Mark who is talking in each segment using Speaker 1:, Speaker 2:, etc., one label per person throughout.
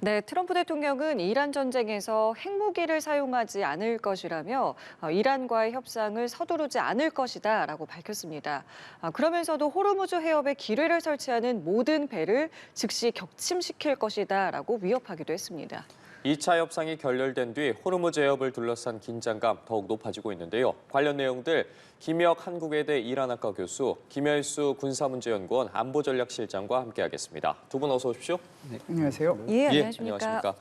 Speaker 1: 네, 트럼프 대통령은 이란 전쟁에서 핵무기를 사용하지 않을 것이라며 이란과의 협상을 서두르지 않을 것이다라고 밝혔습니다. 그러면서도 호르무즈 해협에 기뢰를 설치하는 모든 배를 즉시 격침시킬 것이다라고 위협하기도 했습니다.
Speaker 2: 2차 협상이 결렬된 뒤 호르무즈 해협을 둘러싼 긴장감 더욱 높아지고 있는데요. 관련 내용들 김혁 한국외대 이란학과 교수, 김열수 군사문제연구원 안보전략실장과 함께하겠습니다. 두 분 어서 오십시오.
Speaker 3: 네, 안녕하세요.
Speaker 1: 예,
Speaker 2: 안녕하십니까.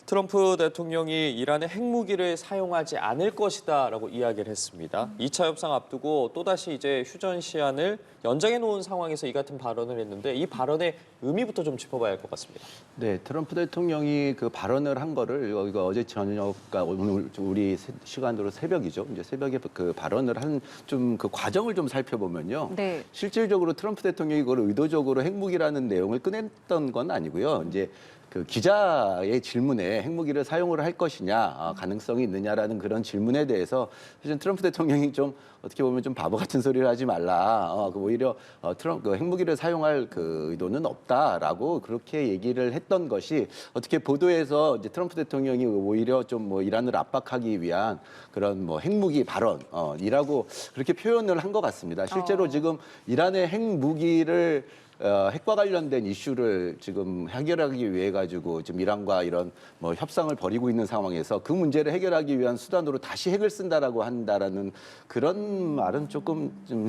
Speaker 2: 트럼프 대통령이 이란의 핵무기를 사용하지 않을 것이다라고 이야기를 했습니다. 2차 협상 앞두고 또다시 이제 휴전 시한을 연장해 놓은 상황에서 이 같은 발언을 했는데 이 발언의 의미부터 좀 짚어봐야 할 것 같습니다.
Speaker 3: 네, 트럼프 대통령이 그 발언을 한 거를 이거 어제 저녁, 그러니까 오늘 우리 시간으로 새벽이죠. 이제 새벽에 그 발언을 한 좀 그 과정을 좀 살펴보면요.
Speaker 1: 네.
Speaker 3: 실질적으로 트럼프 대통령이 이걸 의도적으로 핵무기라는 내용을 꺼냈던 건 아니고요. 이제 그 기자의 질문에 핵무기를 사용을 할 것이냐, 가능성이 있느냐라는 그런 질문에 대해서 사실 트럼프 대통령이 좀 어떻게 보면 좀 바보 같은 소리를 하지 말라. 오히려 트럼프 핵무기를 사용할 그 의도는 없다라고 그렇게 얘기를 했던 것이 어떻게 보도에서 이제 트럼프 대통령이 오히려 좀 뭐 이란을 압박하기 위한 그런 뭐 핵무기 발언이라고 그렇게 표현을 한 것 같습니다. 실제로 지금 이란의 핵무기를 핵과 관련된 이슈를 지금 해결하기 위해 가지고 지금 이란과 이런 뭐 협상을 벌이고 있는 상황에서 그 문제를 해결하기 위한 수단으로 다시 핵을 쓴다라고 한다라는 그런 말은 조금 좀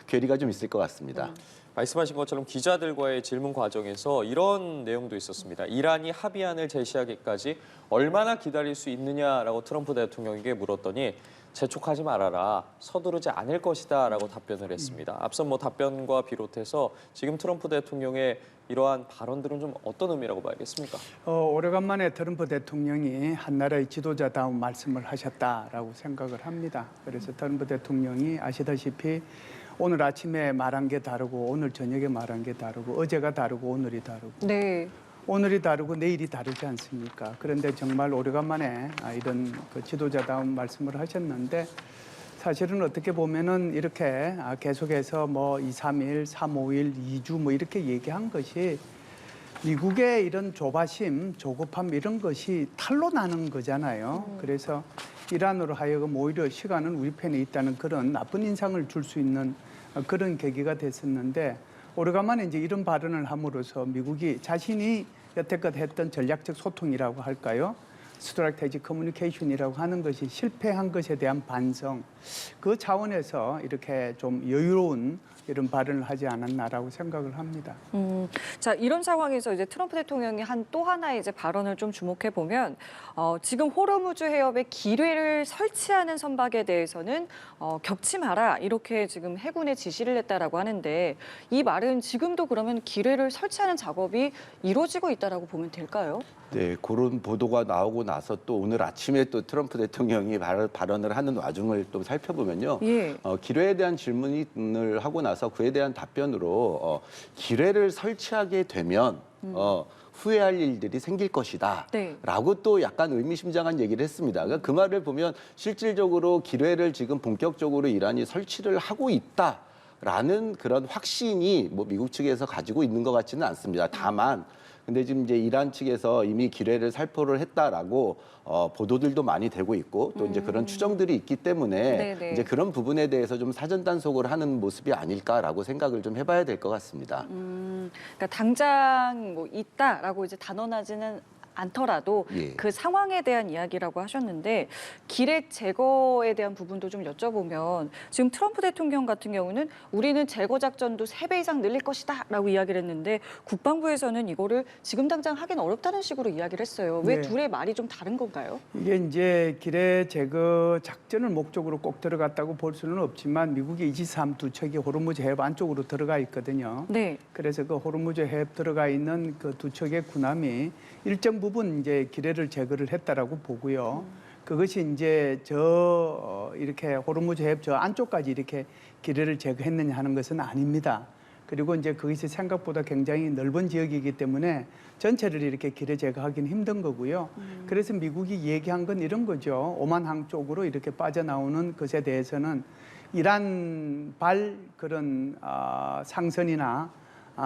Speaker 3: 괴리가 좀 있을 것 같습니다.
Speaker 2: 말씀하신 것처럼 기자들과의 질문 과정에서 이런 내용도 있었습니다. 이란이 합의안을 제시하기까지 얼마나 기다릴 수 있느냐라고 트럼프 대통령에게 물었더니 재촉하지 말아라, 서두르지 않을 것이다 라고 답변을 했습니다. 앞선 뭐 답변과 비롯해서 지금 트럼프 대통령의 이러한 발언들은 좀 어떤 의미라고 봐야겠습니까?
Speaker 4: 오래간만에 트럼프 대통령이 한나라의 지도자다운 말씀을 하셨다라고 생각을 합니다. 그래서 트럼프 대통령이 아시다시피 오늘 아침에 말한 게 다르고 오늘 저녁에 말한 게 다르고 어제가 다르고 오늘이 다르고
Speaker 1: 네.
Speaker 4: 오늘이 다르고 내일이 다르지 않습니까? 그런데 정말 오래간만에 이런 그 지도자다운 말씀을 하셨는데 사실은 어떻게 보면은 이렇게 계속해서 뭐 2, 3일, 3, 5일, 2주 뭐 이렇게 얘기한 것이 미국의 이런 조바심, 조급함 이런 것이 탈로 나는 거잖아요. 그래서 이란으로 하여금 오히려 시간은 우리 편에 있다는 그런 나쁜 인상을 줄 수 있는 그런 계기가 됐었는데 오래간만에 이제 이런 발언을 함으로써 미국이 자신이 여태껏 했던 전략적 소통이라고 할까요? 스트래테지 커뮤니케이션이라고 하는 것이 실패한 것에 대한 반성, 그 차원에서 이렇게 좀 여유로운 이런 발언을 하지 않았나라고 생각을 합니다.
Speaker 1: 자, 이런 상황에서 이제 트럼프 대통령이 한 또 하나의 이제 발언을 좀 주목해 보면 지금 호르무즈 해협에 기뢰를 설치하는 선박에 대해서는 격침하라 이렇게 지금 해군에 지시를 했다라고 하는데 이 말은 지금도 그러면 기뢰를 설치하는 작업이 이루어지고 있다라고 보면 될까요?
Speaker 3: 네, 그런 보도가 나오고 나서 또 오늘 아침에 또 트럼프 대통령이 발언을 하는 와중을 또 살펴보면요.
Speaker 1: 예.
Speaker 3: 기뢰에 대한 질문을 하고 나서 그에 대한 답변으로 기뢰를 설치하게 되면 후회할 일들이 생길 것이다.
Speaker 1: 네.
Speaker 3: 라고 또 약간 의미심장한 얘기를 했습니다. 그러니까 그 말을 보면 실질적으로 기뢰를 지금 본격적으로 이란이 설치를 하고 있다라는 그런 확신이 뭐 미국 측에서 가지고 있는 것 같지는 않습니다. 다만 근데 지금 이제 이란 측에서 이미 기뢰를 살포를 했다라고 보도들도 많이 되고 있고 또 이제 그런 추정들이 있기 때문에
Speaker 1: 네네.
Speaker 3: 이제 그런 부분에 대해서 좀 사전 단속을 하는 모습이 아닐까라고 생각을 좀 해봐야 될 것 같습니다.
Speaker 1: 그러니까 당장 뭐 있다라고 이제 단언하지는 않더라도
Speaker 3: 예.
Speaker 1: 그 상황에 대한 이야기라고 하셨는데 기뢰 제거에 대한 부분도 좀 여쭤보면 지금 트럼프 대통령 같은 경우는 우리는 제거 작전도 3배 이상 늘릴 것이다라고 이야기를 했는데 국방부에서는 이거를 지금 당장 하기는 어렵다는 식으로 이야기를 했어요. 왜
Speaker 4: 네.
Speaker 1: 둘의 말이 좀 다른 건가요?
Speaker 4: 이게 이제 기뢰 제거 작전을 목적으로 꼭 들어갔다고 볼 수는 없지만 미국의 이지스함 두 척이 호르무즈 해협 안쪽으로 들어가 있거든요.
Speaker 1: 네.
Speaker 4: 그래서 그 호르무즈 해협 들어가 있는 그 두 척의 군함이 일정 부분 이제 기뢰를 제거를 했다라고 보고요. 그것이 이제 이렇게 호르무즈 해협 저 안쪽까지 이렇게 기뢰를 제거했느냐 하는 것은 아닙니다. 그리고 이제 그것이 생각보다 굉장히 넓은 지역이기 때문에 전체를 이렇게 기뢰 제거하기는 힘든 거고요. 그래서 미국이 얘기한 건 이런 거죠. 오만항 쪽으로 이렇게 빠져나오는 것에 대해서는 이란 발 그런 상선이나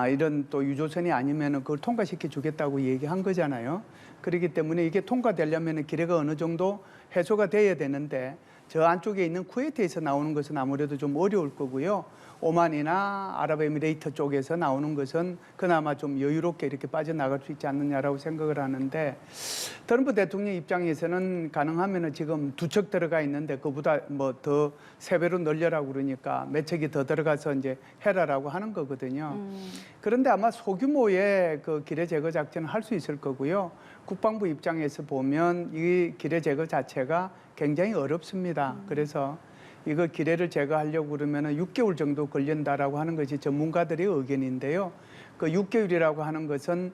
Speaker 4: 이런 또 유조선이 아니면은 그걸 통과시켜 주겠다고 얘기한 거잖아요. 그렇기 때문에 이게 통과되려면은 기뢰가 어느 정도 해소가 돼야 되는데 저 안쪽에 있는 쿠웨이트에서 나오는 것은 아무래도 좀 어려울 거고요. 오만이나 아랍에미레이트 쪽에서 나오는 것은 그나마 좀 여유롭게 이렇게 빠져나갈 수 있지 않느냐라고 생각을 하는데 트럼프 대통령 입장에서는 가능하면은 지금 2척 들어가 있는데 그보다 뭐 더 3배로 늘려라고 그러니까 몇 척이 더 들어가서 이제 해라라고 하는 거거든요. 그런데 아마 소규모의 그 기뢰 제거 작전을 할 수 있을 거고요. 국방부 입장에서 보면 이 기뢰 제거 자체가 굉장히 어렵습니다. 그래서 이거 기뢰를 제거하려고 그러면 6개월 정도 걸린다라고 하는 것이 전문가들의 의견인데요. 그 6개월이라고 하는 것은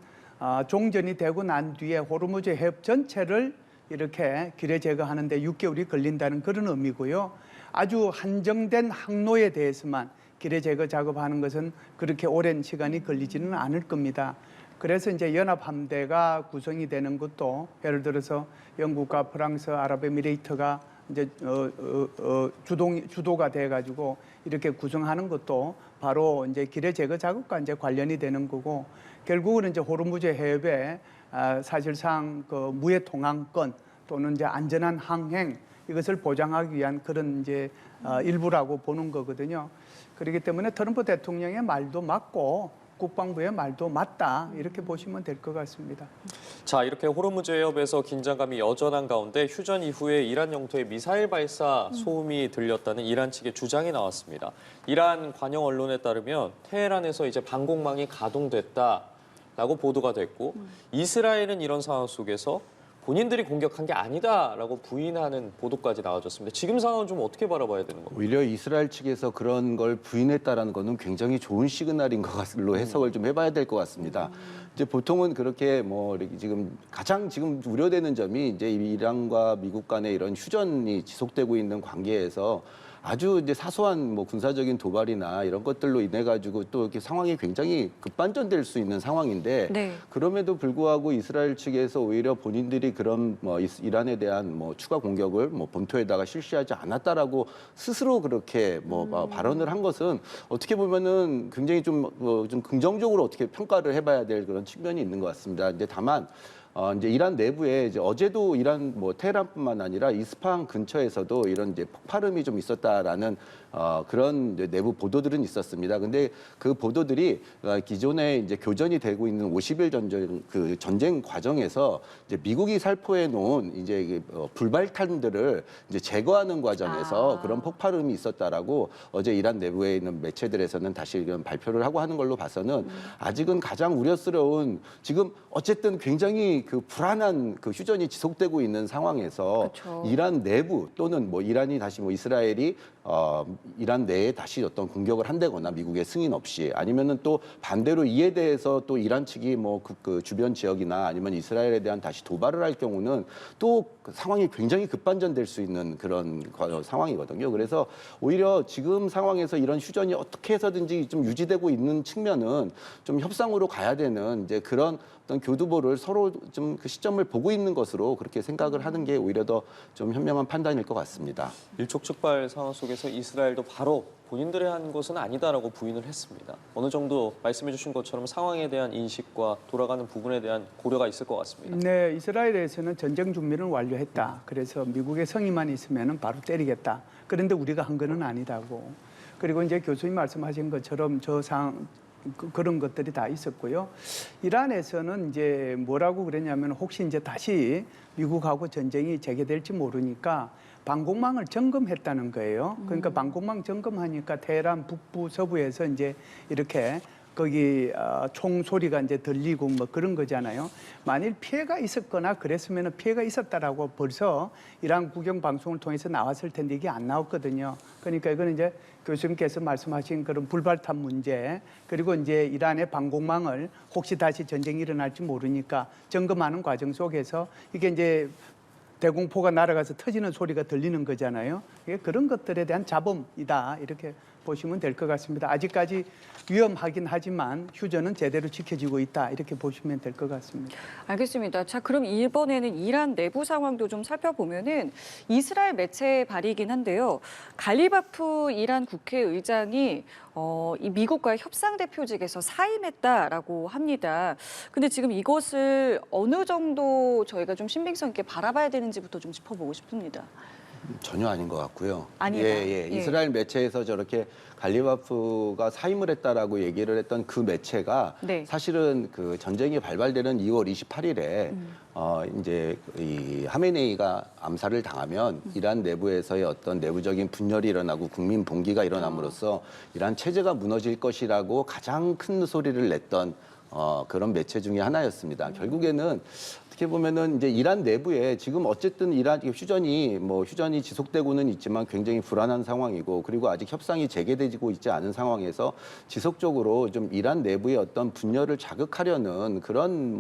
Speaker 4: 종전이 되고 난 뒤에 호르무즈 해협 전체를 이렇게 기뢰 제거하는데 6개월이 걸린다는 그런 의미고요. 아주 한정된 항로에 대해서만 기뢰 제거 작업하는 것은 그렇게 오랜 시간이 걸리지는 않을 겁니다. 그래서 이제 연합 함대가 구성이 되는 것도 예를 들어서 영국과 프랑스, 아랍에미레이트가 이제 주도가 돼가지고 이렇게 구성하는 것도 바로 이제 기뢰 제거 작업과 이제 관련이 되는 거고 결국은 이제 호르무즈 해협에 사실상 그 무해 통항권 또는 이제 안전한 항행 이것을 보장하기 위한 그런 이제 일부라고 보는 거거든요. 그렇기 때문에 트럼프 대통령의 말도 맞고 국방부의 말도 맞다 이렇게 보시면 될 것 같습니다.
Speaker 2: 자, 이렇게 호르무즈 해협에서 긴장감이 여전한 가운데 휴전 이후에 이란 영토에 미사일 발사 소음이 들렸다는 이란 측의 주장이 나왔습니다. 이란 관영 언론에 따르면 테헤란에서 이제 방공망이 가동됐다라고 보도가 됐고 이스라엘은 이런 상황 속에서 본인들이 공격한 게 아니다라고 부인하는 보도까지 나와줬습니다. 지금 상황은 좀 어떻게 바라봐야 되는 겁니까?
Speaker 3: 오히려 이스라엘 측에서 그런 걸 부인했다라는 것은 굉장히 좋은 시그널인 것으로 해석을 좀 해봐야 될 것 같습니다. 이제 보통은 그렇게 뭐 지금 가장 지금 우려되는 점이 이제 이란과 미국 간의 이런 휴전이 지속되고 있는 관계에서 아주 이제 사소한 뭐 군사적인 도발이나 이런 것들로 인해 가지고 또 이렇게 상황이 굉장히 급반전될 수 있는 상황인데
Speaker 1: 네.
Speaker 3: 그럼에도 불구하고 이스라엘 측에서 오히려 본인들이 그런 뭐 이란에 대한 뭐 추가 공격을 뭐 본토에다가 실시하지 않았다라고 스스로 그렇게 뭐 발언을 한 것은 어떻게 보면은 굉장히 좀 긍정적으로 어떻게 평가를 해봐야 될 그런 측면이 있는 것 같습니다. 이제 다만 이제 이란 내부에 이제 어제도 이란 뭐 테헤란뿐만 아니라 이스파한 근처에서도 이런 이제 폭발음이 좀 있었다라는 그런 이제 내부 보도들은 있었습니다. 근데 그 보도들이 기존에 이제 교전이 되고 있는 50일 전쟁 과정에서 이제 미국이 살포해 놓은 이제 불발탄들을 이제 제거하는 과정에서 그런 폭발음이 있었다라고 어제 이란 내부에 있는 매체들에서는 다시 발표를 하고 하는 걸로 봐서는 아직은 가장 우려스러운 지금 어쨌든 굉장히 그 불안한 그 휴전이 지속되고 있는 상황에서
Speaker 1: 그쵸.
Speaker 3: 이란 내부 또는 뭐 이란이 다시 뭐 이스라엘이 이란 내에 다시 어떤 공격을 한다거나 미국의 승인 없이 아니면은 또 반대로 이에 대해서 또 이란 측이 뭐 그 주변 지역이나 아니면 이스라엘에 대한 다시 도발을 할 경우는 또 상황이 굉장히 급반전될 수 있는 그런 상황이거든요. 그래서 오히려 지금 상황에서 이런 휴전이 어떻게 해서든지 좀 유지되고 있는 측면은 좀 협상으로 가야 되는 이제 그런 어떤 교두보를 서로 좀 그 시점을 보고 있는 것으로 그렇게 생각을 하는 게 오히려 더 좀 현명한 판단일 것 같습니다.
Speaker 2: 일촉즉발 상황 속에서 이스라엘도 바로 본인들이 한 것은 아니다라고 부인을 했습니다. 어느 정도 말씀해 주신 것처럼 상황에 대한 인식과 돌아가는 부분에 대한 고려가 있을 것 같습니다.
Speaker 4: 네, 이스라엘에서는 전쟁 준비를 완료했다. 그래서 미국의 성의만 있으면 바로 때리겠다. 그런데 우리가 한 거는 아니다고. 그리고 이제 교수님 말씀하신 것처럼 그런 것들이 다 있었고요. 이란에서는 이제 뭐라고 그랬냐면 혹시 이제 다시 미국하고 전쟁이 재개될지 모르니까 방공망을 점검했다는 거예요. 그러니까 방공망 점검하니까 테헤란 북부 서부에서 이제 이렇게 거기 총 소리가 이제 들리고 뭐 그런 거잖아요. 만일 피해가 있었거나 그랬으면 피해가 있었다라고 벌써 이란 국영 방송을 통해서 나왔을 텐데 이게 안 나왔거든요. 그러니까 이거는 이제 교수님께서 말씀하신 그런 불발탄 문제 그리고 이제 이란의 방공망을 혹시 다시 전쟁이 일어날지 모르니까 점검하는 과정 속에서 이게 이제 대공포가 날아가서 터지는 소리가 들리는 거잖아요. 이게 그런 것들에 대한 자범이다 이렇게 보시면 될 것 같습니다. 아직까지 위험하긴 하지만 휴전은 제대로 지켜지고 있다 이렇게 보시면 될 것 같습니다.
Speaker 1: 알겠습니다. 자, 그럼 이번에는 이란 내부 상황도 좀 살펴보면은 이스라엘 매체 발이긴 한데요. 갈리바프 이란 국회의장이 이 미국과의 협상 대표직에서 사임했다라고 합니다. 근데 지금 이것을 어느 정도 저희가 좀 신빙성 있게 바라봐야 되는지부터 좀 짚어보고 싶습니다.
Speaker 3: 전혀 아닌 것 같고요.
Speaker 1: 아니다.
Speaker 3: 예. 이스라엘 매체에서 저렇게 갈리바프가 사임을 했다라고 얘기를 했던 그 매체가
Speaker 1: 네.
Speaker 3: 사실은 그 전쟁이 발발되는 2월 28일에 이제 이 하메네이가 암살을 당하면 이란 내부에서의 어떤 내부적인 분열이 일어나고 국민 봉기가 일어남으로써 이란 체제가 무너질 것이라고 가장 큰 소리를 냈던 그런 매체 중에 하나였습니다. 결국에는 어떻게 보면은 이제 이란 내부에 지금 어쨌든 이란 휴전이 지속되고는 있지만 굉장히 불안한 상황이고 그리고 아직 협상이 재개되고 있지 않은 상황에서 지속적으로 좀 이란 내부의 어떤 분열을 자극하려는 그런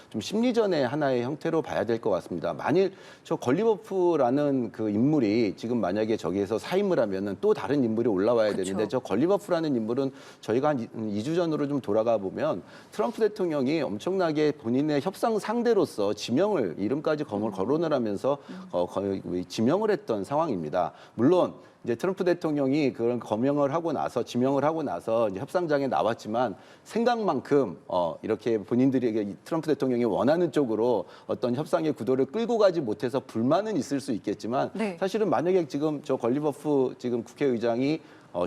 Speaker 3: 좀 심리전의 하나의 형태로 봐야 될 것 같습니다. 만일 저 걸리버프라는 그 인물이 지금 만약에 저기에서 사임을 하면은 또 다른 인물이 올라와야
Speaker 1: 그쵸.
Speaker 3: 되는데 저 걸리버프라는 인물은 저희가 한 2주 전으로 좀 돌아가 보면 트럼프 대통령이 엄청나게 본인의 협상 상대로서 지명을 이름까지 거론을 하면서 지명을 했던 상황입니다. 물론 이제 트럼프 대통령이 그런 지명을 하고 나서 이제 협상장에 나왔지만 생각만큼 이렇게 본인들에게 트럼프 대통령이 원하는 쪽으로 어떤 협상의 구도를 끌고 가지 못해서 불만은 있을 수 있겠지만
Speaker 1: 네.
Speaker 3: 사실은 만약에 지금 저 걸리버프 지금 국회의장이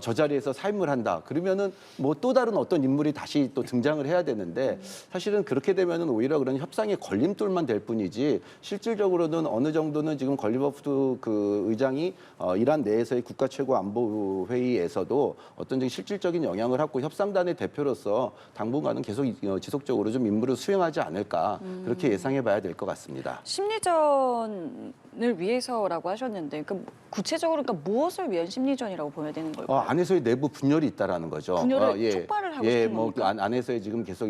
Speaker 3: 저 자리에서 사임을 한다. 그러면은 또 다른 어떤 인물이 다시 또 등장을 해야 되는데 사실은 그렇게 되면은 오히려 그런 협상의 걸림돌만 될 뿐이지 실질적으로는 어느 정도는 지금 걸리버프 그 의장이 이란 내에서의 국가 최고 안보 회의에서도 어떤 실질적인 영향을 갖고 협상단의 대표로서 당분간은 계속 지속적으로 좀 임무를 수행하지 않을까 그렇게 예상해 봐야 될 것 같습니다.
Speaker 1: 심리전을 위해서라고 하셨는데 구체적으로 무엇을 위한 심리전이라고 보여야 되는 걸까요?
Speaker 3: 안에서의 내부 분열이 있다라는 거죠.
Speaker 1: 분열을 촉발을 하고 싶은 겁니까?
Speaker 3: 안에서의 지금 계속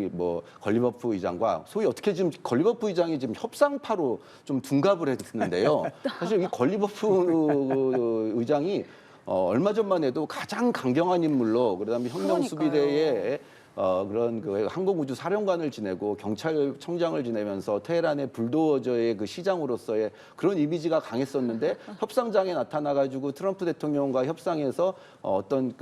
Speaker 3: 걸리버프 의장과 소위 어떻게 지금 걸리버프 의장이 지금 협상파로 좀 둔갑을 했는데요. 사실 이 걸리버프 의장이 얼마 전만 해도 가장 강경한 인물로 그다음에 혁명수비대의 그런 그 항공우주 사령관을 지내고 경찰청장을 지내면서 테헤란의 불도저의 그 시장으로서의 그런 이미지가 강했었는데 협상장에 나타나가지고 트럼프 대통령과 협상에서 어떤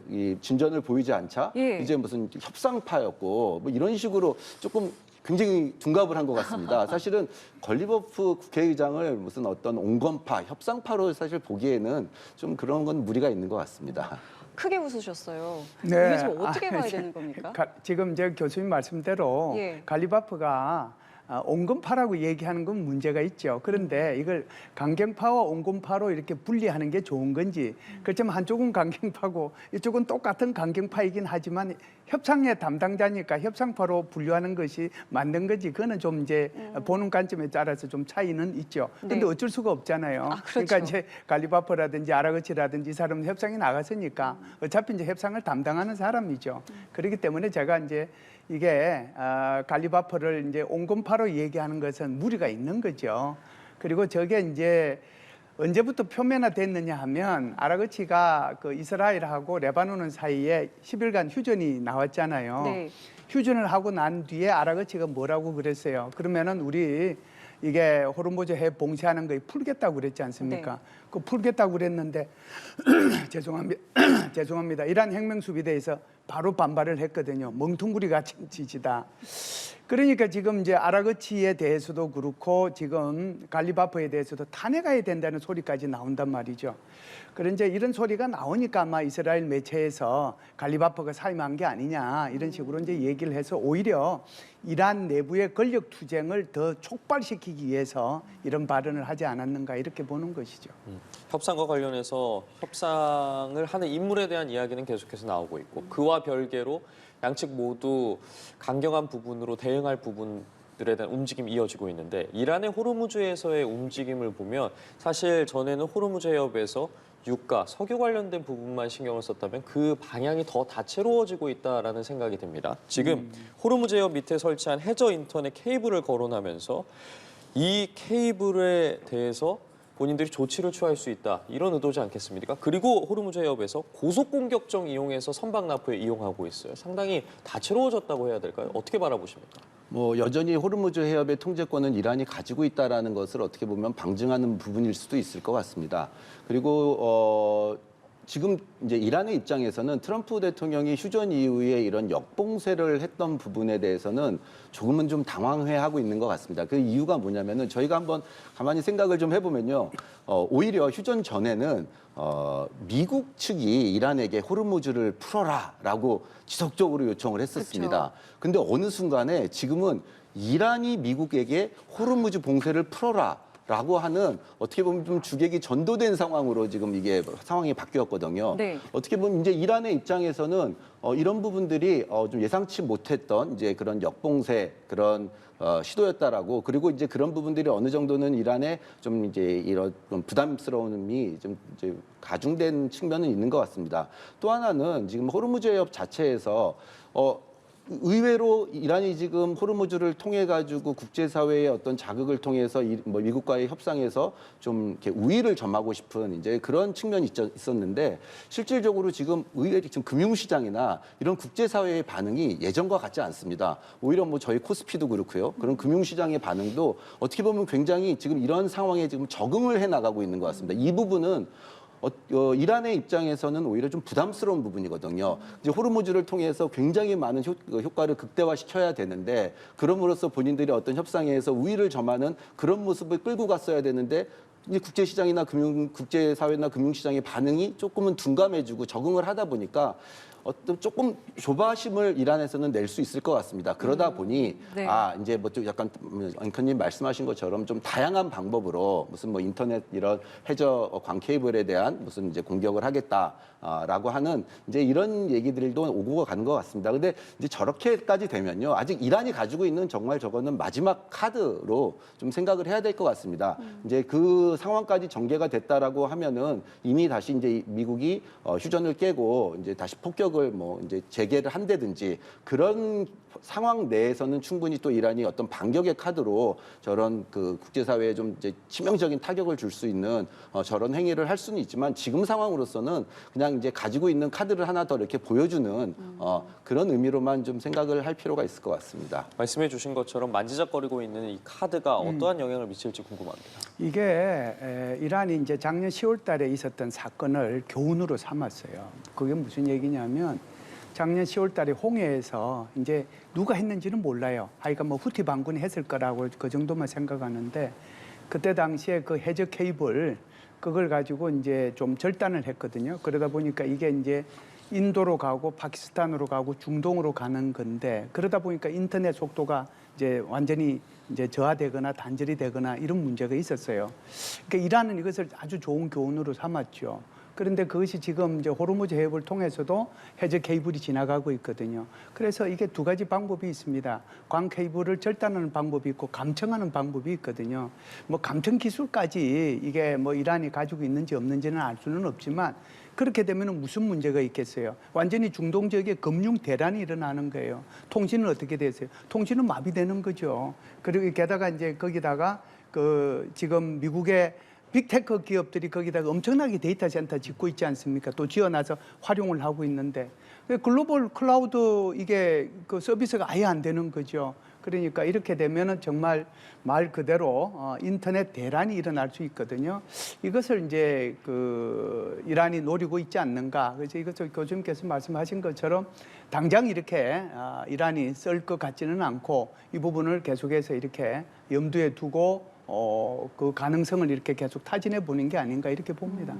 Speaker 3: 이 진전을 보이지 않자
Speaker 1: 예.
Speaker 3: 이제 무슨 협상파였고 이런 식으로 조금 굉장히 둔갑을 한 것 같습니다. 사실은 걸리버프 국회의장을 무슨 어떤 온건파, 협상파로 사실 보기에는 좀 그런 건 무리가 있는 것 같습니다.
Speaker 1: 크게 웃으셨어요.
Speaker 4: 네.
Speaker 1: 이게 지금 어떻게 봐야 되는 겁니까?
Speaker 4: 지금 제 교수님 말씀대로
Speaker 1: 예.
Speaker 4: 갈리바프가 온건파라고 얘기하는 건 문제가 있죠. 그런데 이걸 강경파와 온건파로 이렇게 분리하는 게 좋은 건지 그렇지만 한쪽은 강경파고 이쪽은 똑같은 강경파이긴 하지만 협상의 담당자니까 협상파로 분류하는 것이 맞는 건지 그거는 좀 이제 보는 관점에 따라서 좀 차이는 있죠. 근데
Speaker 1: 네.
Speaker 4: 어쩔 수가 없잖아요.
Speaker 1: 그렇죠.
Speaker 4: 그러니까 이제 갈리바프라든지 아라그치라든지 이 사람은 협상에 나갔으니까 어차피 이제 협상을 담당하는 사람이죠. 그렇기 때문에 제가 이제 이게 갈리바프를 이제 온건파로 얘기하는 것은 무리가 있는 거죠. 그리고 저게 이제 언제부터 표면화됐느냐 하면 아라그치가 그 이스라엘하고 레바논 사이에 10일간 휴전이 나왔잖아요.
Speaker 1: 네.
Speaker 4: 휴전을 하고 난 뒤에 아라그치가 뭐라고 그랬어요? 그러면은 우리 이게 호르무즈 해 봉쇄하는 거 풀겠다고 그랬지 않습니까?
Speaker 1: 네.
Speaker 4: 그 풀겠다고 그랬는데 죄송합니다. 이란 혁명수비대에서 바로 반발을 했거든요. 멍텅구리 같은 짓이다. 그러니까 지금 이제 아라그치에 대해서도 그렇고 지금 갈리바프에 대해서도 탄핵해야 된다는 소리까지 나온단 말이죠. 그런데 이런 소리가 나오니까 아마 이스라엘 매체에서 갈리바프가 사임한 게 아니냐 이런 식으로 이제 얘기를 해서 오히려 이란 내부의 권력 투쟁을 더 촉발시키기 위해서 이런 발언을 하지 않았는가 이렇게 보는 것이죠.
Speaker 2: 협상과 관련해서 협상을 하는 인물에 대한 이야기는 계속해서 나오고 있고 그와 별개로 양측 모두 강경한 부분으로 대응할 부분들에 대한 움직임이 이어지고 있는데 이란의 호르무즈에서의 움직임을 보면 사실 전에는 호르무즈 해협에서 유가, 석유 관련된 부분만 신경을 썼다면 그 방향이 더 다채로워지고 있다라는 생각이 듭니다. 지금 호르무즈 해협 밑에 설치한 해저 인터넷 케이블을 거론하면서 이 케이블에 대해서 본인들이 조치를 취할 수 있다 이런 의도지 않겠습니까? 그리고 호르무즈 해협에서 고속 공격정 이용해서 선박 납포에 이용하고 있어요. 상당히 다채로워졌다고 해야 될까요? 어떻게 바라보십니까?
Speaker 3: 뭐 여전히 호르무즈 해협의 통제권은 이란이 가지고 있다라는 것을 어떻게 보면 방증하는 부분일 수도 있을 것 같습니다. 그리고 지금 이제 이란의 입장에서는 트럼프 대통령이 휴전 이후에 이런 역봉쇄를 했던 부분에 대해서는 조금은 좀 당황해하고 있는 것 같습니다. 그 이유가 뭐냐면은 저희가 한번 가만히 생각을 좀 해보면요. 오히려 휴전 전에는 미국 측이 이란에게 호르무즈를 풀어라라고 지속적으로 요청을 했었습니다. 근데 어느 순간에 지금은 이란이 미국에게 호르무즈 봉쇄를 풀어라. 라고 하는 어떻게 보면 좀 주객이 전도된 상황으로 지금 이게 상황이 바뀌었거든요.
Speaker 1: 네.
Speaker 3: 어떻게 보면 이제 이란의 입장에서는 이런 부분들이 좀 예상치 못했던 이제 그런 역봉쇄 그런 시도였다라고 그리고 이제 그런 부분들이 어느 정도는 이란에 좀 이제 이런 좀 부담스러움이 좀 이제 가중된 측면은 있는 것 같습니다. 또 하나는 지금 호르무즈 해협 자체에서 의외로 이란이 지금 호르무즈를 통해 가지고 국제사회의 어떤 자극을 통해서 미국과의 협상에서 좀 이렇게 우위를 점하고 싶은 이제 그런 측면이 있었는데 실질적으로 지금 의외로 지금 금융시장이나 이런 국제사회의 반응이 예전과 같지 않습니다. 오히려 뭐 저희 코스피도 그렇고요. 그런 금융시장의 반응도 어떻게 보면 굉장히 지금 이런 상황에 지금 적응을 해 나가고 있는 것 같습니다. 이 부분은 이란의 입장에서는 오히려 좀 부담스러운 부분이거든요. 이제 호르무즈를 통해서 굉장히 많은 효과를 극대화시켜야 되는데 그럼으로써 본인들이 어떤 협상에서 우위를 점하는 그런 모습을 끌고 갔어야 되는데 이 국제시장이나 국제사회나 금융시장의 반응이 조금은 둔감해지고 적응을 하다 보니까 어떤 조금 조바심을 이란에서는 낼 수 있을 것 같습니다. 그러다 보니
Speaker 1: 네.
Speaker 3: 이제 뭐 좀 약간 앵커님 말씀하신 것처럼 좀 다양한 방법으로 무슨 뭐 인터넷 이런 해저 광 케이블에 대한 무슨 이제 공격을 하겠다라고 하는 이제 이런 얘기들도 오고 가는 것 같습니다. 근데 이제 저렇게까지 되면요, 아직 이란이 가지고 있는 정말 저거는 마지막 카드로 좀 생각을 해야 될 것 같습니다. 이제 그 상황까지 전개가 됐다라고 하면은 이미 다시 이제 미국이 휴전을 깨고 이제 다시 폭격을 뭐 이제 재개를 한다든지 그런 상황 내에서는 충분히 또 이란이 어떤 반격의 카드로 저런 그 국제사회에 좀 이제 치명적인 타격을 줄 수 있는 저런 행위를 할 수는 있지만 지금 상황으로서는 그냥 이제 가지고 있는 카드를 하나 더 이렇게 보여주는 그런 의미로만 좀 생각을 할 필요가 있을 것 같습니다.
Speaker 2: 말씀해 주신 것처럼 만지작거리고 있는 이 카드가 어떠한 영향을 미칠지 궁금합니다.
Speaker 4: 이게 이란이 이제 작년 10월 달에 있었던 사건을 교훈으로 삼았어요. 그게 무슨 얘기냐면 작년 10월 달에 홍해에서 이제 누가 했는지는 몰라요. 하여간 뭐 후티 반군이 했을 거라고 그 정도만 생각하는데 그때 당시에 그 해저 케이블 그걸 가지고 이제 좀 절단을 했거든요. 그러다 보니까 이게 이제 인도로 가고 파키스탄으로 가고 중동으로 가는 건데 그러다 보니까 인터넷 속도가 이제 완전히 이제 저하되거나 단절이 되거나 이런 문제가 있었어요. 그러니까 이란은 이것을 아주 좋은 교훈으로 삼았죠. 그런데 그것이 지금 이제 호르무즈 해협을 통해서도 해저 케이블이 지나가고 있거든요. 그래서 이게 두 가지 방법이 있습니다. 광 케이블을 절단하는 방법이 있고 감청하는 방법이 있거든요. 뭐 감청 기술까지 이게 뭐 이란이 가지고 있는지 없는지는 알 수는 없지만 그렇게 되면 무슨 문제가 있겠어요? 완전히 중동 지역에 금융 대란이 일어나는 거예요. 통신은 어떻게 되세요? 통신은 마비되는 거죠. 그리고 게다가 이제 거기다가 그 지금 미국의 빅테크 기업들이 거기다가 엄청나게 데이터 센터 짓고 있지 않습니까? 또 지어놔서 활용을 하고 있는데 글로벌 클라우드 이게 그 서비스가 아예 안 되는 거죠. 그러니까 이렇게 되면은 정말 말 그대로 인터넷 대란이 일어날 수 있거든요. 이것을 이제 그 이란이 노리고 있지 않는가. 그래서 이것을 교수님께서 말씀하신 것처럼 당장 이렇게 이란이 쓸 것 같지는 않고 이 부분을 계속해서 이렇게 염두에 두고 그 가능성을 이렇게 계속 타진해 보는 게 아닌가 이렇게 봅니다.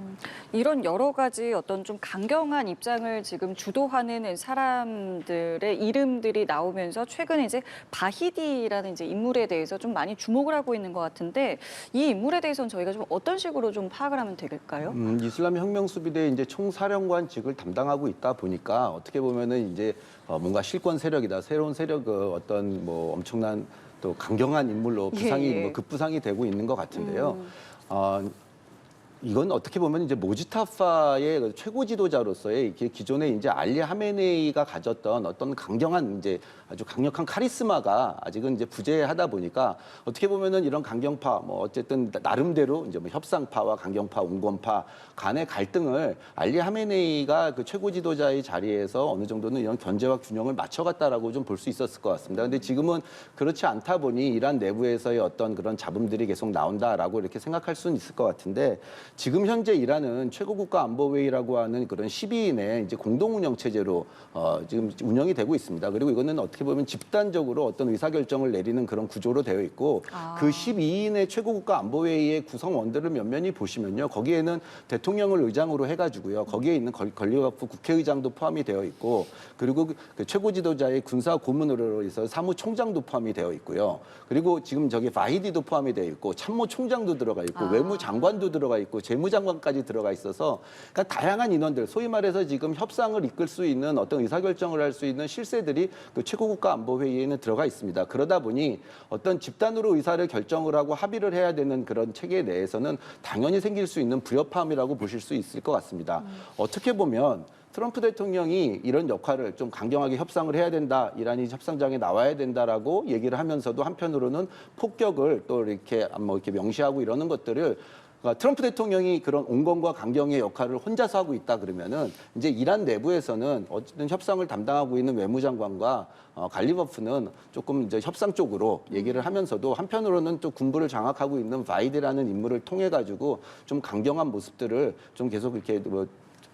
Speaker 1: 이런 여러 가지 어떤 좀 강경한 입장을 지금 주도하는 사람들의 이름들이 나오면서 최근에 이제 바히디라는 이제 인물에 대해서 좀 많이 주목을 하고 있는 것 같은데 이 인물에 대해서는 저희가 좀 어떤 식으로 좀 파악을 하면 될까요?
Speaker 3: 이슬람 혁명 수비대 이제 총사령관직을 담당하고 있다 보니까 어떻게 보면은 이제 뭔가 실권 세력이다, 새로운 세력 어떤 뭐 엄청난 또 강경한 인물로 부상이
Speaker 1: 예, 예.
Speaker 3: 뭐 급부상이 되고 있는 것 같은데요. 이건 어떻게 보면 이제 모지타파의 최고 지도자로서의 이렇게 기존에 이제 알리 하메네이가 가졌던 어떤 강경한 이제 아주 강력한 카리스마가 아직은 이제 부재하다 보니까 어떻게 보면은 이런 강경파 뭐 어쨌든 나름대로 이제 뭐 협상파와 강경파, 온건파 간의 갈등을 알리 하메네이가 그 최고 지도자의 자리에서 어느 정도는 이런 견제와 균형을 맞춰갔다라고 좀 볼 수 있었을 것 같습니다. 근데 지금은 그렇지 않다 보니 이란 내부에서의 어떤 그런 잡음들이 계속 나온다라고 이렇게 생각할 수는 있을 것 같은데 지금 현재 이란은 최고국가안보회의라고 하는 그런 12인의 이제 공동운영 체제로 지금 운영이 되고 있습니다. 그리고 이거는 어떻게 보면 집단적으로 어떤 의사결정을 내리는 그런 구조로 되어 있고 그 12인의 최고국가안보회의의 구성원들을 면면히 보시면요. 거기에는 대통령을 의장으로 해가지고요. 거기에 있는 권리가부 국회의장도 포함이 되어 있고 그리고 그 최고 지도자의 군사 고문으로 해서 사무총장도 포함이 되어 있고요. 그리고 지금 저기 바히디도 포함이 되어 있고 참모총장도 들어가 있고 외무장관도 들어가 있고 재무장관까지 들어가 있어서 그러니까 다양한 인원들 소위 말해서 지금 협상을 이끌 수 있는 어떤 의사결정을 할 수 있는 실세들이 그 최고국가안보회의에는 들어가 있습니다. 그러다 보니 어떤 집단으로 의사를 결정을 하고 합의를 해야 되는 그런 체계 내에서는 당연히 생길 수 있는 불협화음이라고 보실 수 있을 것 같습니다. 어떻게 보면 트럼프 대통령이 이런 역할을 좀 강경하게 협상을 해야 된다, 이란이 협상장에 나와야 된다라고 얘기를 하면서도 한편으로는 폭격을 또 이렇게 뭐 이렇게 명시하고 이러는 것들을 그러니까 트럼프 대통령이 그런 온건과 강경의 역할을 혼자서 하고 있다 그러면은 이제 이란 내부에서는 어쨌든 협상을 담당하고 있는 외무장관과 갈리버프는 조금 이제 협상 쪽으로 얘기를 하면서도 한편으로는 또 군부를 장악하고 있는 바이드라는 인물을 통해 가지고 좀 강경한 모습들을 좀 계속 이렇게 뭐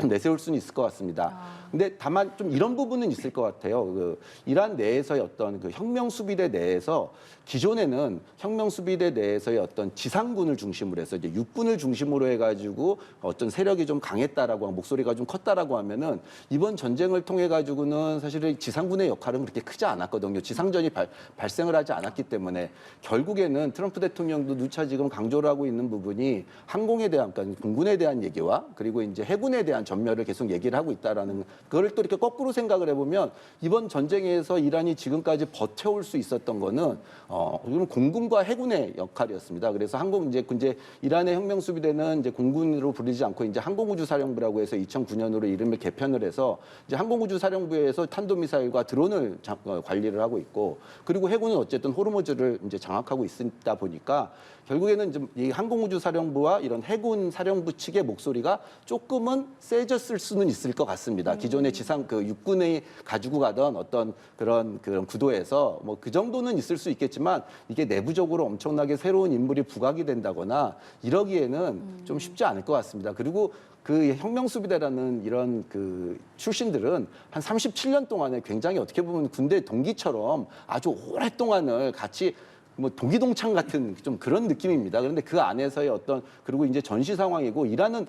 Speaker 3: 내세울 수는 있을 것 같습니다. 근데 다만 좀 이런 부분은 있을 것 같아요. 그 이란 내에서의 어떤 그 혁명 수비대 내에서 기존에는 혁명 수비대 내에서의 어떤 지상군을 중심으로 해서 이제 육군을 중심으로 해가지고 어떤 세력이 좀 강했다라고 목소리가 좀 컸다라고 하면은 이번 전쟁을 통해 가지고는 사실은 지상군의 역할은 그렇게 크지 않았거든요. 지상전이 발생을 하지 않았기 때문에 결국에는 트럼프 대통령도 누차 지금 강조를 하고 있는 부분이 항공에 대한 그러니까 공군에 대한 얘기와 그리고 이제 해군에 대한 전멸을 계속 얘기를 하고 있다라는 그걸 또 이렇게 거꾸로 생각을 해보면 이번 전쟁에서 이란이 지금까지 버텨올 수 있었던 거는 공군과 해군의 역할이었습니다. 그래서 이제 이란의 혁명수비대는 이제 공군으로 부르지 않고 이제 항공우주사령부라고 해서 2009년으로 이름을 개편을 해서 이제 항공우주사령부에서 탄도미사일과 드론을 관리를 하고 있고 그리고 해군은 어쨌든 호르무즈를 이제 장악하고 있다 보니까 결국에는 좀 이 항공우주사령부와 이런 해군 사령부 측의 목소리가 조금은 세졌을 수는 있을 것 같습니다. 기존의 육군이 가지고 가던 어떤 그런 구도에서 뭐 그 정도는 있을 수 있겠지만 이게 내부적으로 엄청나게 새로운 인물이 부각이 된다거나 이러기에는 좀 쉽지 않을 것 같습니다. 그리고 그 혁명수비대라는 이런 그 출신들은 한 37년 동안에 굉장히 어떻게 보면 군대 동기처럼 아주 오랫동안을 같이 뭐 동기동창 같은 좀 그런 느낌입니다. 그런데 그 안에서의 그리고 이제 전시 상황이고 이란은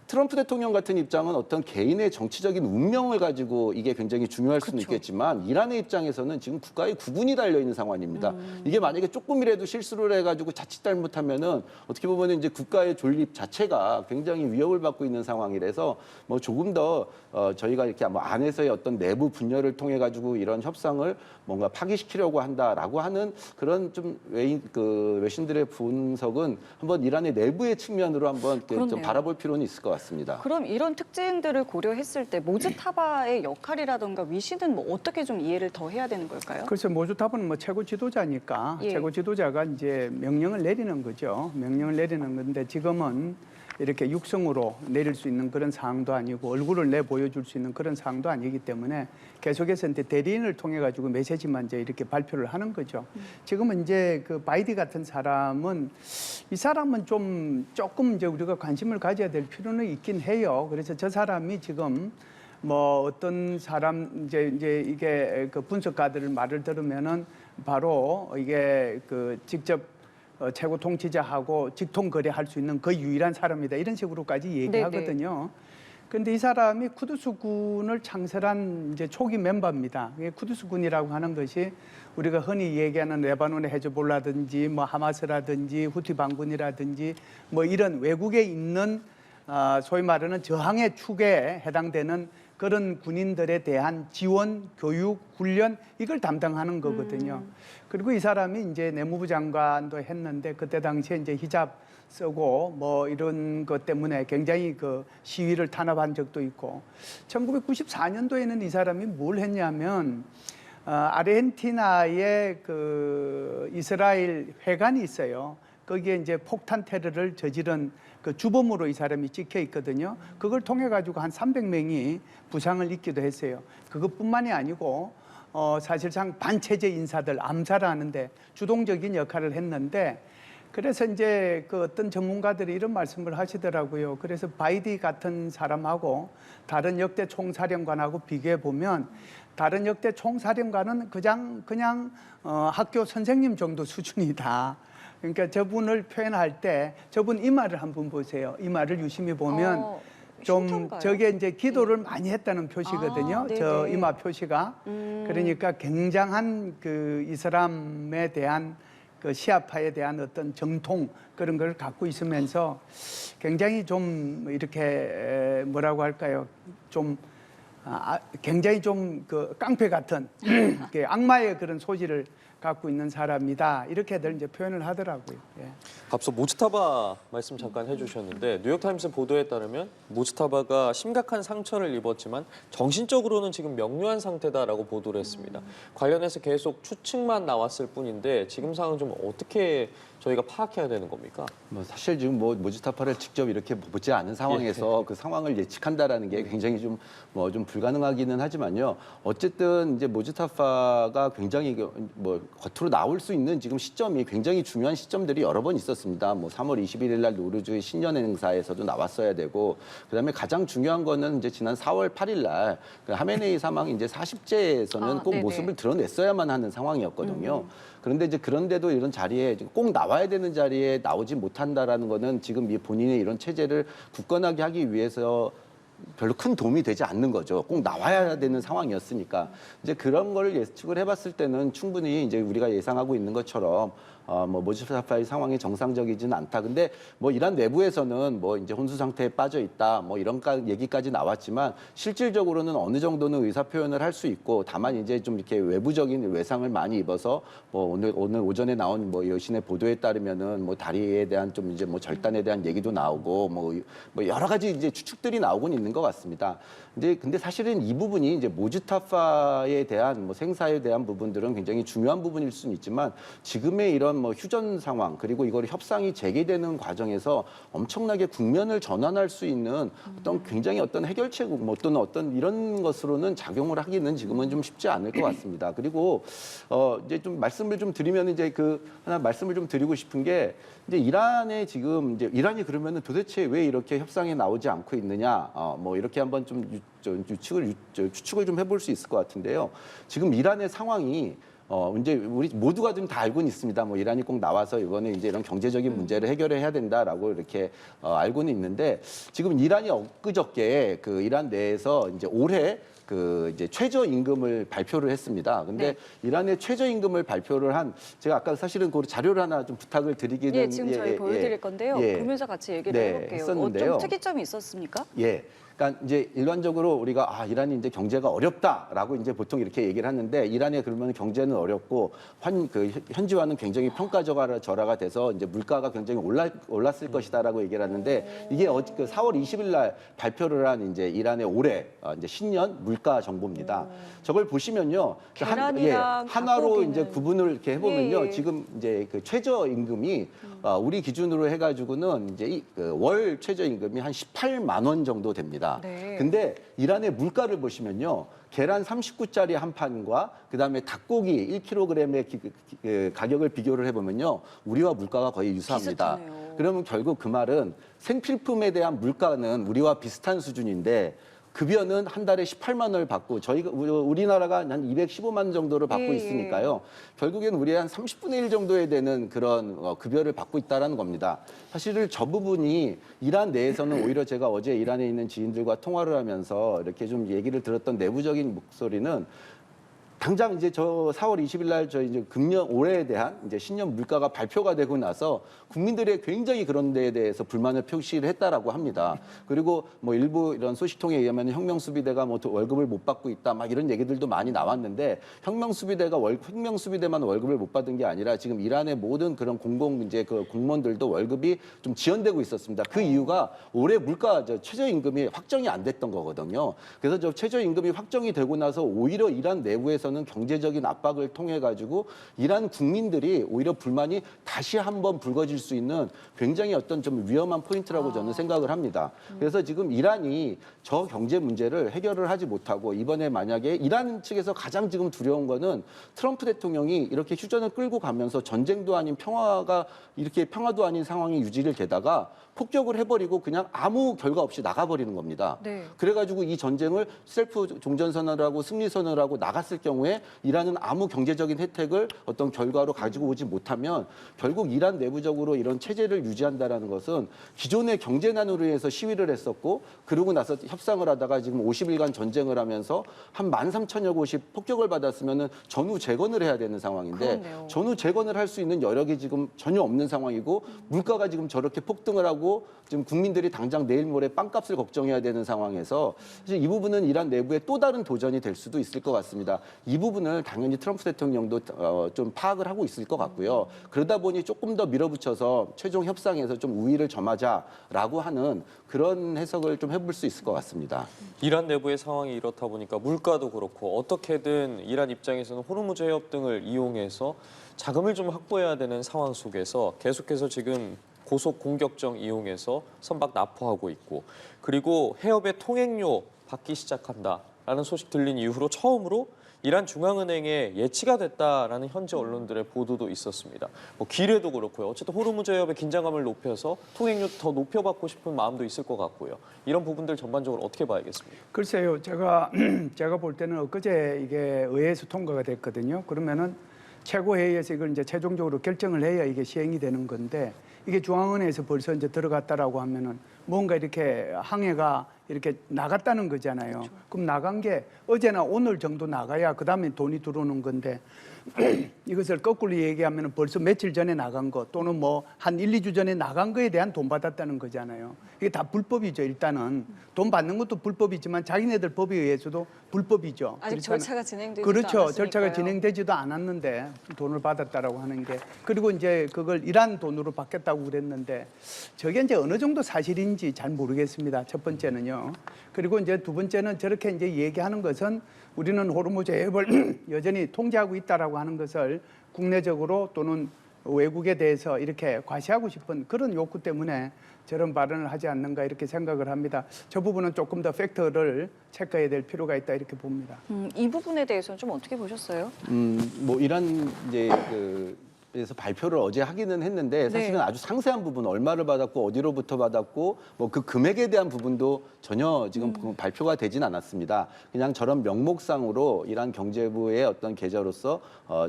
Speaker 3: 트럼프 대통령 같은 입장은 어떤 개인의 정치적인 운명을 가지고 이게 굉장히 중요할 수는 있겠지만 이란의 입장에서는 지금 국가의 구군이 달려 있는 상황입니다. 이게 만약에 조금이라도 실수를 해가지고 자칫 잘못하면은 어떻게 보면 이제 국가의 존립 자체가 굉장히 위협을 받고 있는 상황이라서 뭐 조금 더 저희가 이렇게 뭐 안에서의 어떤 내부 분열을 통해 가지고 이런 협상을 뭔가 파기시키려고 한다라고 하는 그런 좀 외신들의 분석은 한번 이란의 내부의 측면으로 한번 좀 바라볼 필요는 있을 것 같습니다.
Speaker 1: 그럼 이런 특징들을 고려했을 때 모즈타바의 역할이라든가 위신은 뭐 어떻게 좀 이해를 더 해야 되는 걸까요?
Speaker 4: 그렇죠. 모주탑은 뭐 최고 지도자니까
Speaker 1: 예.
Speaker 4: 최고 지도자가 이제 명령을 내리는 거죠. 명령을 내리는 건데 지금은 이렇게 육성으로 내릴 수 있는 그런 사항도 아니고 얼굴을 내 보여줄 수 있는 그런 사항도 아니기 때문에 계속해서 이제 대리인을 통해 가지고 메시지만 이제 이렇게 발표를 하는 거죠. 지금은 이제 그 바이디 같은 사람은 이 사람은 조금 이제 우리가 관심을 가져야 될 필요는 있긴 해요. 그래서 저 사람이 지금 뭐 어떤 사람 이제 이게 그 분석가들 말을 들으면은 바로 이게 그 직접 최고 통치자하고 직통 거래할 수 있는 그 유일한 사람이다 이런 식으로까지 얘기하거든요. 그런데 이 사람이 쿠드스군을 창설한 이제 초기 멤버입니다. 쿠드스군이라고 하는 것이 우리가 흔히 얘기하는 레바논의 헤즈볼라든지 뭐 하마스라든지 후티 반군이라든지 뭐 이런 외국에 있는 소위 말하는 저항의 축에 해당되는 그런 군인들에 대한 지원, 교육, 훈련 이걸 담당하는 거거든요. 그리고 이 사람이 이제 내무부 장관도 했는데 그때 당시에 이제 히잡 쓰고 뭐 이런 것 때문에 굉장히 그 시위를 탄압한 적도 있고 1994년도에는 이 사람이 뭘 했냐면 아르헨티나에 그 이스라엘 회관이 있어요. 거기에 이제 폭탄 테러를 저지른 그 주범으로 이 사람이 찍혀 있거든요. 그걸 통해 가지고 한 300명이 부상을 입기도 했어요. 그것뿐만이 아니고 사실상 반체제 인사들 암살하는데 주동적인 역할을 했는데 그래서 이제 그 어떤 전문가들이 이런 말씀을 하시더라고요. 그래서 바이디 같은 사람하고 다른 역대 총사령관하고 비교해 보면 다른 역대 총사령관은 그냥 학교 선생님 정도 수준이다. 그러니까 저분을 표현할 때 저분 이마를 한번 보세요. 이마를 유심히 보면 좀
Speaker 1: 흉터인가요?
Speaker 4: 저게 이제 기도를 많이 했다는 표시거든요.
Speaker 1: 아,
Speaker 4: 저
Speaker 1: 네네.
Speaker 4: 이마 표시가. 그러니까 굉장한 그 이슬람에 대한 그 시아파에 대한 어떤 정통 그런 걸 갖고 있으면서 굉장히 좀 이렇게 뭐라고 할까요? 좀 굉장히 좀 그 깡패 같은 악마의 그런 소질을 갖고 있는 사람이다. 이렇게들 이제 표현을 하더라고요. 예.
Speaker 2: 앞서 모즈타바 말씀 잠깐 해주셨는데 뉴욕타임스 보도에 따르면 모즈타바가 심각한 상처를 입었지만 정신적으로는 지금 명료한 상태다라고 보도를 했습니다. 관련해서 계속 추측만 나왔을 뿐인데 지금 상황 좀 어떻게 저희가 파악해야 되는 겁니까?
Speaker 3: 뭐 사실 지금 뭐 모지타파를 직접 이렇게 보지 않은 상황에서 그 상황을 예측한다라는 게 굉장히 좀 좀 불가능하기는 하지만요. 어쨌든 이제 모지타파가 굉장히 뭐 겉으로 나올 수 있는 지금 시점이 굉장히 중요한 시점들이 여러 번 있었습니다. 뭐 3월 21일 날 노르주의 신년 행사에서도 나왔어야 되고 그다음에 가장 중요한 거는 이제 지난 4월 8일 날 그 하메네이 사망 이제 40제에서는 꼭
Speaker 1: 네네.
Speaker 3: 모습을 드러냈어야만 하는 상황이었거든요. 그런데 이제 그런데도 이런 자리에 꼭 나와야 되는 자리에 나오지 못한다라는 거는 지금 이 본인의 이런 체제를 굳건하게 하기 위해서 별로 큰 도움이 되지 않는 거죠. 꼭 나와야 되는 상황이었으니까. 이제 그런 걸 예측을 해봤을 때는 충분히 이제 우리가 예상하고 있는 것처럼 뭐 모지타파의 상황이 정상적이지는 않다. 근데 뭐 이란 내부에서는 뭐 이제 혼수 상태에 빠져 있다. 뭐 이런 얘기까지 나왔지만 실질적으로는 어느 정도는 의사 표현을 할 수 있고 다만 이제 좀 이렇게 외부적인 외상을 많이 입어서 뭐 오늘 오전에 나온 뭐 여신의 보도에 따르면은 뭐 다리에 대한 좀 이제 뭐 절단에 대한 얘기도 나오고 뭐 여러 가지 이제 추측들이 나오곤 있는 것 같습니다. 이제 근데 사실은 이 부분이 이제 모지타파에 대한 뭐 생사에 대한 부분들은 굉장히 중요한 부분일 수는 있지만 지금의 이런 뭐 휴전 상황 그리고 이걸 협상이 재개되는 과정에서 엄청나게 국면을 전환할 수 있는 어떤 굉장히 어떤 해결책 뭐 또는 어떤 이런 것으로는 작용을 하기는 지금은 좀 쉽지 않을 것 같습니다. 그리고 이제 좀 말씀을 좀 드리면 이제 그 하나 말씀을 좀 드리고 싶은 게 이제 이란에 지금 이제 이란이 그러면은 도대체 왜 이렇게 협상에 나오지 않고 있느냐 뭐 이렇게 한번 좀 추측을 좀 해볼 수 있을 것 같은데요. 지금 이란의 상황이 이제 우리 모두가 좀 다 알고는 있습니다. 뭐 이란이 꼭 나와서 이번에 이제 이런 경제적인 문제를 해결해야 된다라고 이렇게 알고는 있는데 지금 이란이 엊그저께 그 이란 내에서 이제 올해 그 이제 최저임금을 발표를 했습니다. 근데 이란의 최저임금을 발표를 한 제가 아까 사실은 그 자료를 하나 좀 부탁을 드리기는
Speaker 1: 예, 지금 저희 보여드릴 건데요. 보면서 같이 얘기를 해볼게요.
Speaker 3: 했었는데요.
Speaker 1: 좀 특이점이 있었습니까?
Speaker 3: 예. 그러니까 이제 일반적으로 우리가 이란이 이제 경제가 어렵다라고 이제 보통 이렇게 얘기를 하는데 이란의 그러면 경제는 어렵고 현지화는 굉장히 평가절하가 돼서 이제 물가가 굉장히 올랐을 것이다라고 얘기를 하는데 이게 그 4월 20일 날 발표를 한 이제 이란의 올해 이제 신년 물가 정보입니다. 저걸 보시면요.
Speaker 1: 계란이랑
Speaker 3: 하나로
Speaker 1: 닭고기는.
Speaker 3: 이제 구분을 이렇게 해보면요.
Speaker 1: 예.
Speaker 3: 지금 이제 그 최저임금이 우리 기준으로 해가지고는 이제 월 최저임금이 한 18만 원 정도 됩니다.
Speaker 1: 네.
Speaker 3: 근데 이란의 물가를 보시면요. 계란 39짜리 한 판과 그다음에 닭고기 1kg의 가격을 비교를 해보면요. 우리와 물가가 거의 유사합니다.
Speaker 1: 비슷하네요.
Speaker 3: 그러면 결국 그 말은 생필품에 대한 물가는 우리와 비슷한 수준인데 급여는 한 달에 18만 원을 받고 우리나라가 한 215만 원 정도를 받고
Speaker 1: 예.
Speaker 3: 있으니까요. 결국엔 우리의 한 30분의 1 정도에 되는 그런 급여를 받고 있다는 겁니다. 사실은 저 부분이 이란 내에서는 오히려 제가 어제 이란에 있는 지인들과 통화를 하면서 이렇게 좀 얘기를 들었던 내부적인 목소리는 당장 이제 저 4월 20일 날 저 이제 금년 올해에 대한 이제 신년 물가가 발표가 되고 나서 국민들의 굉장히 그런 데에 대해서 불만을 표시를 했다라고 합니다. 그리고 뭐 일부 이런 소식통에 의하면 혁명수비대가 뭐 월급을 못 받고 있다 막 이런 얘기들도 많이 나왔는데 혁명수비대만 월급을 못 받은 게 아니라 지금 이란의 모든 그런 공공 이제 그 공무원들도 월급이 좀 지연되고 있었습니다. 그 이유가 올해 물가 최저임금이 확정이 안 됐던 거거든요. 그래서 저 최저임금이 확정이 되고 나서 오히려 이란 내부에서는 경제적인 압박을 통해 가지고 이란 국민들이 오히려 불만이 다시 한번 불거질 수 있는 굉장히 어떤 좀 위험한 포인트라고 저는 생각을 합니다. 그래서 지금 이란이 저 경제 문제를 해결을 하지 못하고 이번에 만약에 이란 측에서 가장 지금 두려운 거는 트럼프 대통령이 이렇게 휴전을 끌고 가면서 전쟁도 아닌 평화도 아닌 상황이 유지를 되다가 폭격을 해버리고 그냥 아무 결과 없이 나가버리는 겁니다.
Speaker 1: 네.
Speaker 3: 그래가지고 이 전쟁을 셀프 종전선언을 하고 승리선언을 하고 나갔을 경우에 이란은 아무 경제적인 혜택을 어떤 결과로 가지고 오지 못하면 결국 이란 내부적으로 이런 체제를 유지한다라는 것은 기존의 경제난으로 해서 시위를 했었고 그러고 나서 협상을 하다가 지금 50일간 전쟁을 하면서 한 13,000여 곳이 폭격을 받았으면은 전후 재건을 해야 되는 상황인데
Speaker 1: 그렇네요.
Speaker 3: 전후 재건을 할 수 있는 여력이 지금 전혀 없는 상황이고 물가가 지금 저렇게 폭등을 하고 지금 국민들이 당장 내일 모레 빵값을 걱정해야 되는 상황에서 사실 이 부분은 이란 내부의 또 다른 도전이 될 수도 있을 것 같습니다. 이 부분을 당연히 트럼프 대통령도 좀 파악을 하고 있을 것 같고요. 그러다 보니 조금 더 밀어붙여서 최종 협상에서 좀 우위를 점하자라고 하는 그런 해석을 좀 해볼 수 있을 것 같습니다.
Speaker 2: 이란 내부의 상황이 이렇다 보니까 물가도 그렇고 어떻게든 이란 입장에서는 호르무즈 해협 등을 이용해서 자금을 좀 확보해야 되는 상황 속에서 계속해서 지금 고속 공격정 이용해서 선박 납포하고 있고 그리고 해협의 통행료 받기 시작한다라는 소식 들린 이후로 처음으로 이란 중앙은행에 예치가 됐다라는 현지 언론들의 보도도 있었습니다. 뭐 기뢰도 그렇고요. 어쨌든 호르무즈 해협의 긴장감을 높여서 통행료 더 높여받고 싶은 마음도 있을 것 같고요. 이런 부분들 전반적으로 어떻게 봐야겠습니까?
Speaker 4: 글쎄요, 제가 볼 때는 엊그제 이게 의회에서 통과가 됐거든요. 그러면은 최고회의에서 이걸 이제 최종적으로 결정을 해야 이게 시행이 되는 건데 이게 중앙은행에서 벌써 이제 들어갔다라고 하면은 뭔가 이렇게 항해가 이렇게 나갔다는 거잖아요. 그럼 나간 게 어제나 오늘 정도 나가야 그다음에 돈이 들어오는 건데 이것을 거꾸로 얘기하면 벌써 며칠 전에 나간 거 또는 뭐 한 1, 2주 전에 나간 거에 대한 돈 받았다는 거잖아요. 이게 다 불법이죠. 일단은 돈 받는 것도 불법이지만 자기네들 법에 의해서도 불법이죠.
Speaker 1: 아직
Speaker 4: 그렇잖아요.
Speaker 1: 절차가 진행되지도
Speaker 4: 그렇죠.
Speaker 1: 않았으니까요.
Speaker 4: 절차가 진행되지도 않았는데 돈을 받았다라고 하는 게 그리고 이제 그걸 이란 돈으로 받겠다고 그랬는데 저게 이제 어느 정도 사실인지 잘 모르겠습니다. 첫 번째는요. 그리고 이제 두 번째는 저렇게 이제 얘기하는 것은 우리는 호르무즈 해협을 여전히 통제하고 있다라고 하는 것을 국내적으로 또는 외국에 대해서 이렇게 과시하고 싶은 그런 욕구 때문에 저런 발언을 하지 않는가 이렇게 생각을 합니다. 저 부분은 조금 더 팩트를 체크해야 될 필요가 있다 이렇게 봅니다.
Speaker 1: 이 부분에 대해서는 좀 어떻게 보셨어요?
Speaker 3: 뭐 이란 이제 그래서 발표를 어제 하기는 했는데 사실은
Speaker 1: 네.
Speaker 3: 아주 상세한 부분 얼마를 받았고 어디로부터 받았고 뭐 그 금액에 대한 부분도 전혀 지금 발표가 되진 않았습니다. 그냥 저런 명목상으로 이란 경제부의 어떤 계좌로서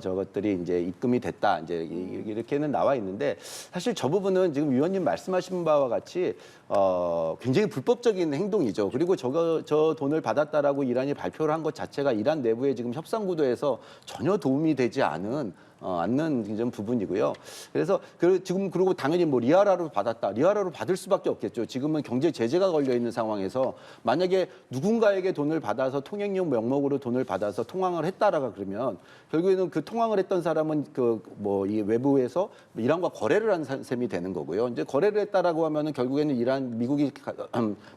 Speaker 3: 저것들이 이제 입금이 됐다 이제 이렇게는 나와 있는데 사실 저 부분은 지금 위원님 말씀하신 바와 같이 굉장히 불법적인 행동이죠. 그리고 저 돈을 받았다라고 이란이 발표를 한 것 자체가 이란 내부의 지금 협상 구도에서 전혀 도움이 되지 않는 이런 부분이고요. 그래서 지금 그리고 당연히 뭐 리아라로 받았다. 리아라로 받을 수밖에 없겠죠. 지금은 경제 제재가 걸려 있는 상황에서 만약에 누군가에게 돈을 받아서 통행료 명목으로 돈을 받아서 통항을 했다라가 그러면 결국에는 그 통항을 했던 사람은 이 외부에서 이란과 거래를 한 셈이 되는 거고요. 이제 거래를 했다라고 하면은 결국에는 미국이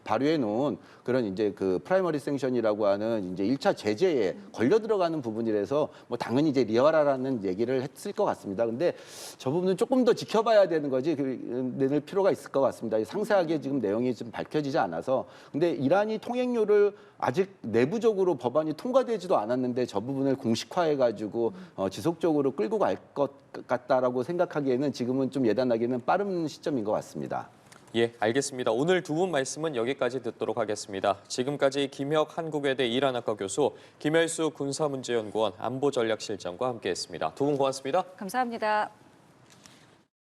Speaker 3: 발효해 놓은 그런 이제 그 프라이머리 생션이라고 하는 이제 1차 제재에 걸려 들어가는 부분이라서 뭐 당연히 이제 리아라라는 얘기를 했을 것 같습니다. 근데 저 부분은 조금 더 지켜봐야 되는 거지 낼 필요가 있을 것 같습니다. 상세하게 지금 내용이 좀 밝혀지지 않아서. 근데 이란이 통행료를 아직 내부적으로 법안이 통과되지도 않았는데 저 부분을 공식화해가지고 지속적으로 끌고 갈 것 같다라고 생각하기에는 지금은 좀 예단하기는 빠른 시점인 것 같습니다.
Speaker 2: 예, 알겠습니다. 오늘 두 분 말씀은 여기까지 듣도록 하겠습니다. 지금까지 김혁 한국외대 이란학과 교수, 김열수 군사문제연구원 안보전략실장과 함께했습니다. 두 분 고맙습니다.
Speaker 1: 감사합니다.